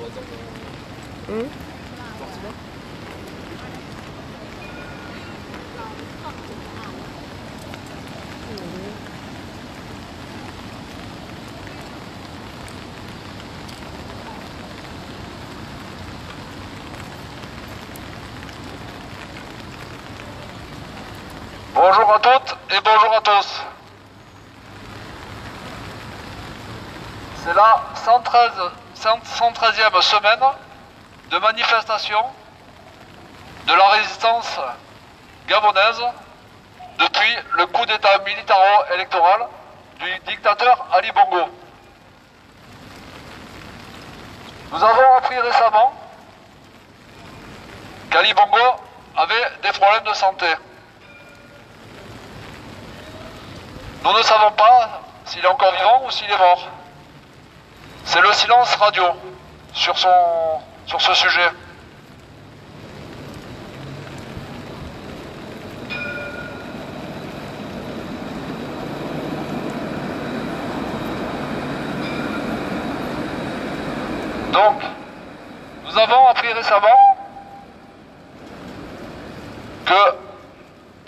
Hmm. Bonjour à toutes et bonjour à tous. C'est la 113e semaine de manifestation de la résistance gabonaise depuis le coup d'état militaro-électoral du dictateur Ali Bongo. Nous avons appris récemment qu'Ali Bongo avait des problèmes de santé. Nous ne savons pas s'il est encore vivant ou s'il est mort. C'est le silence radio sur ce sujet. Donc, nous avons appris récemment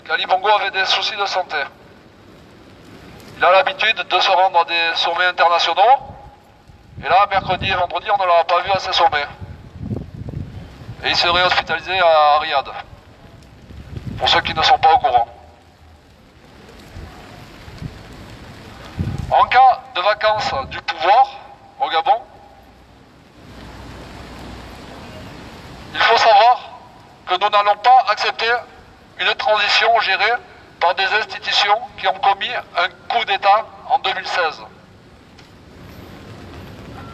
qu'Ali Bongo avait des soucis de santé. Il a l'habitude de se rendre à des sommets internationaux. Et là, mercredi et vendredi, on ne l'a pas vu à ces sommets. Et il serait hospitalisé à Riyad. Pour ceux qui ne sont pas au courant. En cas de vacance du pouvoir au Gabon, il faut savoir que nous n'allons pas accepter une transition gérée par des institutions qui ont commis un coup d'État en 2016.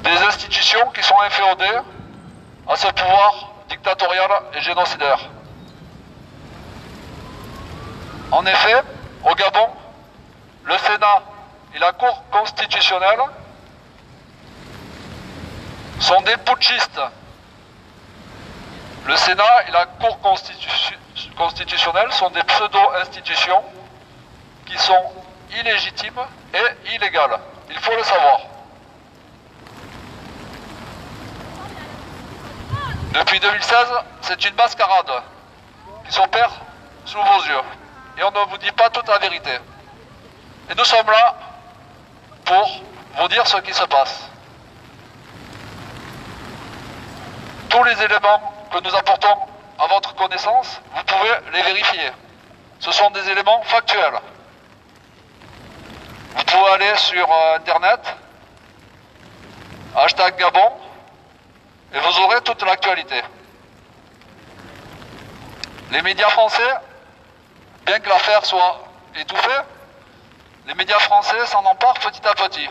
Des institutions qui sont inféodées à ce pouvoir dictatorial et génocidaire. En effet, au Gabon, le Sénat et la Cour constitutionnelle sont des putschistes. Le Sénat et la Cour constitutionnelle sont des pseudo-institutions qui sont illégitimes et illégales. Il faut le savoir. Depuis 2016, c'est une mascarade qui s'opère sous vos yeux. Et on ne vous dit pas toute la vérité. Et nous sommes là pour vous dire ce qui se passe. Tous les éléments que nous apportons à votre connaissance, vous pouvez les vérifier. Ce sont des éléments factuels. Vous pouvez aller sur Internet, #Gabon, et vous aurez toute l'actualité. Les médias français, bien que l'affaire soit étouffée, les médias français s'en emparent petit à petit.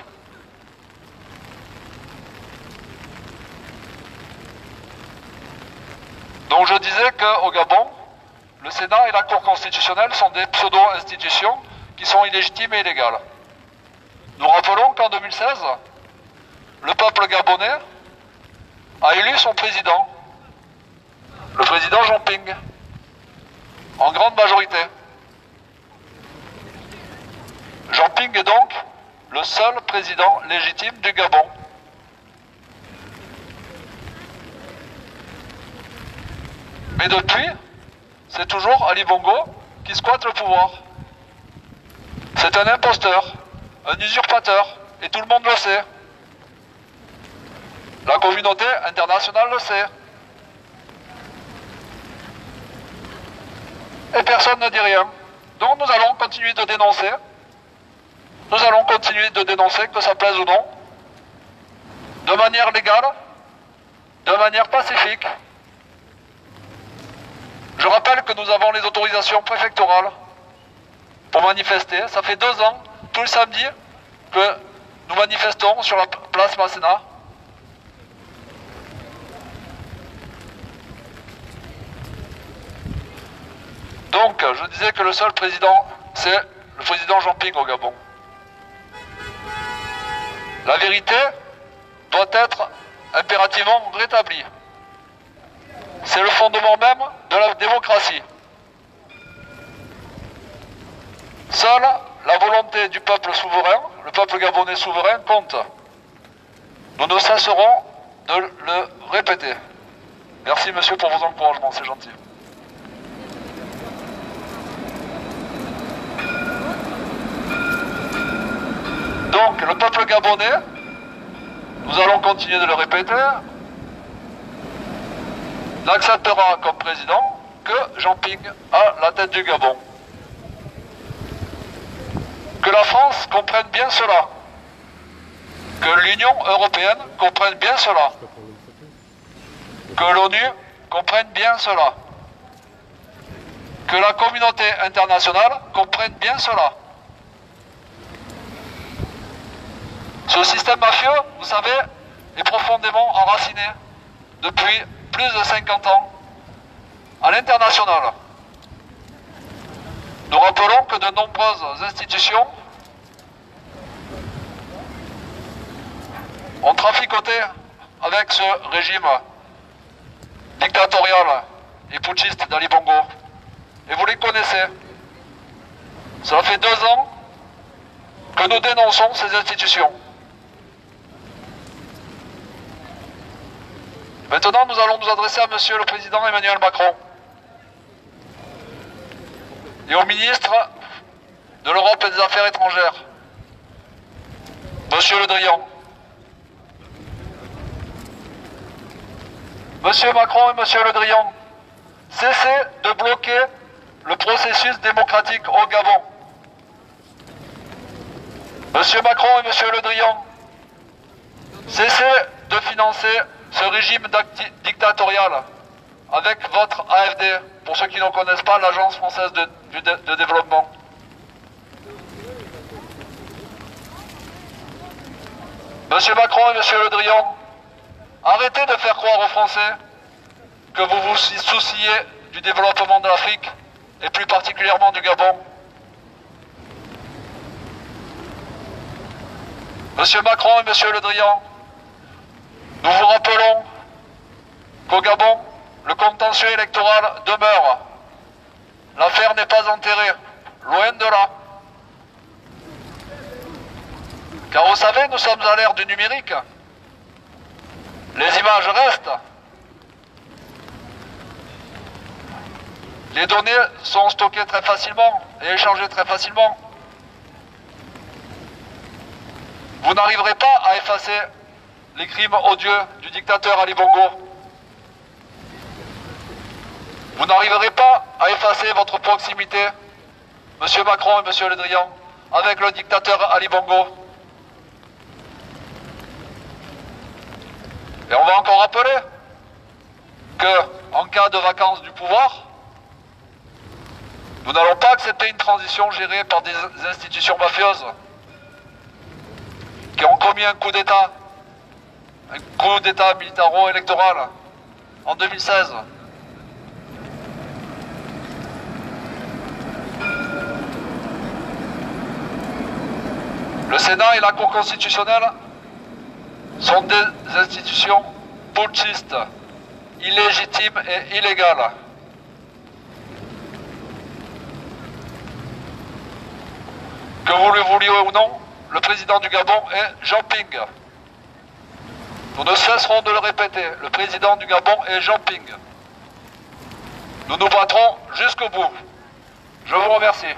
Donc je disais qu'au Gabon, le Sénat et la Cour constitutionnelle sont des pseudo-institutions qui sont illégitimes et illégales. Nous rappelons qu'en 2016, le peuple gabonais a élu son président, le président Jean Ping, en grande majorité. Jean Ping est donc le seul président légitime du Gabon. Mais depuis, c'est toujours Ali Bongo qui squatte le pouvoir. C'est un imposteur, un usurpateur, et tout le monde le sait. La communauté internationale le sait. Et personne ne dit rien. Donc nous allons continuer de dénoncer. Nous allons continuer de dénoncer, que ça plaise ou non, de manière légale, de manière pacifique. Je rappelle que nous avons les autorisations préfectorales pour manifester. Ça fait 2 ans, tout le samedi, que nous manifestons sur la place Masséna. Donc, je disais que le seul président, c'est le président Jean Ping au Gabon. La vérité doit être impérativement rétablie. C'est le fondement même de la démocratie. Seule la volonté du peuple souverain, le peuple gabonais souverain, compte. Nous ne cesserons de le répéter. Merci monsieur pour vos encouragements, c'est gentil. Donc le peuple gabonais, nous allons continuer de le répéter, n'acceptera comme président que Jean Ping à la tête du Gabon. Que la France comprenne bien cela. Que l'Union européenne comprenne bien cela. Que l'ONU comprenne bien cela. Que la communauté internationale comprenne bien cela. Ce système mafieux, vous savez, est profondément enraciné depuis plus de 50 ans à l'international. Nous rappelons que de nombreuses institutions ont traficoté avec ce régime dictatorial et putschiste d'Ali Bongo. Et vous les connaissez. Cela fait 2 ans que nous dénonçons ces institutions. Maintenant, nous allons nous adresser à Monsieur le Président Emmanuel Macron et au ministre de l'Europe et des Affaires étrangères, Monsieur Le Drian. Monsieur Macron et Monsieur Le Drian, cessez de bloquer le processus démocratique au Gabon. Monsieur Macron et Monsieur Le Drian, cessez de financer ce régime dictatorial avec votre AFD, pour ceux qui ne connaissent pas, l'Agence française de développement. Monsieur Macron et Monsieur Le Drian, arrêtez de faire croire aux Français que vous vous souciez du développement de l'Afrique et plus particulièrement du Gabon. Monsieur Macron et Monsieur Le Drian, nous vous rappelons qu'au Gabon, le contentieux électoral demeure. L'affaire n'est pas enterrée, loin de là. Car vous savez, nous sommes à l'ère du numérique. Les images restent. Les données sont stockées très facilement et échangées très facilement. Vous n'arriverez pas à effacer les crimes odieux du dictateur Ali Bongo. Vous n'arriverez pas à effacer votre proximité, Monsieur Macron et Monsieur Le Drian, avec le dictateur Ali Bongo. Et on va encore rappeler que, en cas de vacance du pouvoir, nous n'allons pas accepter une transition gérée par des institutions mafieuses qui ont commis un coup d'État militaro-électoral en 2016. Le Sénat et la Cour constitutionnelle sont des institutions putschistes, illégitimes et illégales. Que vous le vouliez ou non, le président du Gabon est Jean Ping. Nous ne cesserons de le répéter, le président du Gabon est Jean Ping. Nous nous battrons jusqu'au bout. Je vous remercie.